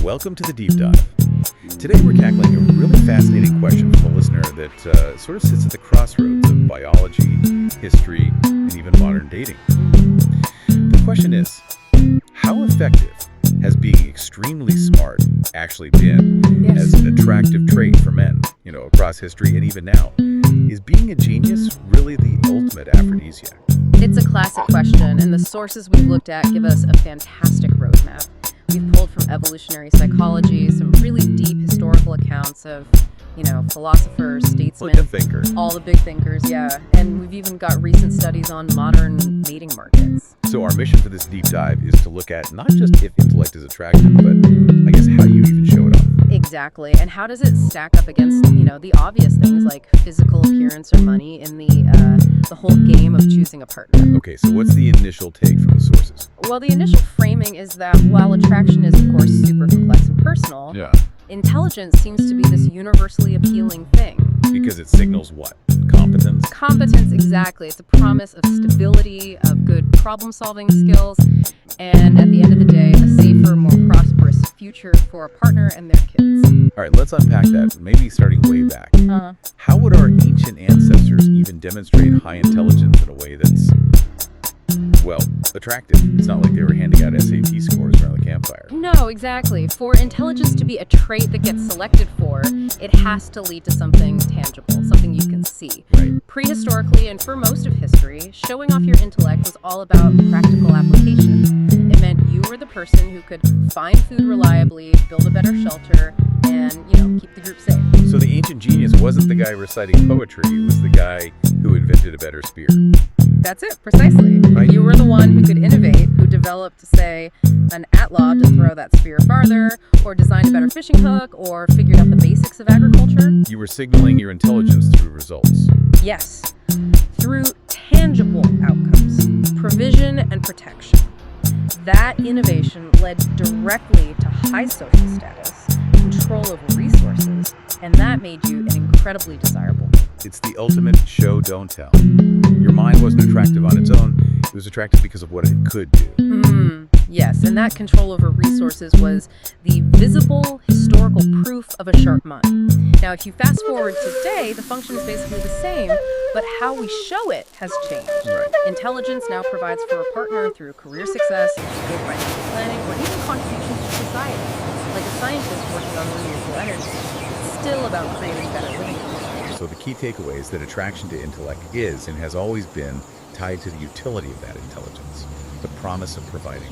Welcome to the Deep Dive. Today we're tackling a really fascinating question from a listener that sort of sits at the crossroads of biology, history, and even modern dating. The question is, how effective has being extremely smart actually been as an attractive trait for men, across history and even now? Is being a genius really the ultimate aphrodisiac? It's a classic question, and the sources we've looked at give us a fantastic roadmap. We've pulled from evolutionary psychology, some really deep historical accounts of, philosophers, statesmen, all the big thinkers, yeah. And we've even got recent studies on modern mating markets. So our mission for this deep dive is to look at not just if intellect is attractive, but I guess how you even show it off. Exactly. And how does it stack up against, the obvious things like physical appearance or money in the whole game of choosing a partner? Okay, so what's the initial take from the sources? Well, the initial framing is that while attraction is, of course, super complex and personal, intelligence seems to be this universally appealing thing. Because it signals what? Competence? Competence, exactly. It's a promise of stability, of good problem-solving skills, and at the end of the day, a safer, more prosperous future for a partner and their kids. All right, let's unpack that, maybe starting way back. How would our ancient ancestors even demonstrate high intelligence in a way that's, attractive? It's not like they were handing out SAT scores around the campfire. No, exactly. For intelligence to be a trait that gets selected for, it has to lead to something tangible, something you can see. Right. Prehistorically, and for most of history, showing off your intellect was all about practical application. It meant you were the person who could find food reliably, build a better shelter, and, keep the group safe. So the ancient genius wasn't the guy reciting poetry, it was the guy who invented a better spear. That's it, precisely. Right. You were the one who could innovate, who developed, say, an atlaw to throw that spear farther, or designed a better fishing hook, or figured out the basics of agriculture. You were signaling your intelligence through results. Yes, through tangible outcomes, provision and protection. That innovation led directly to high social status, control over resources, and that made you an incredibly desirable. It's the ultimate show, don't tell. Your mind wasn't attractive on its own. It was attractive because of what it could do. Yes, and that control over resources was the visible historical proof of a sharp mind. Now, if you fast forward to today, the function is basically the same, but how we show it has changed. Right. Intelligence now provides for a partner through career success, good financial planning, or even contributions to society. Like a scientist working on renewable energy. It's still about creating better living conditions. So the key takeaway is that attraction to intellect is and has always been tied to the utility of that intelligence, the promise of providing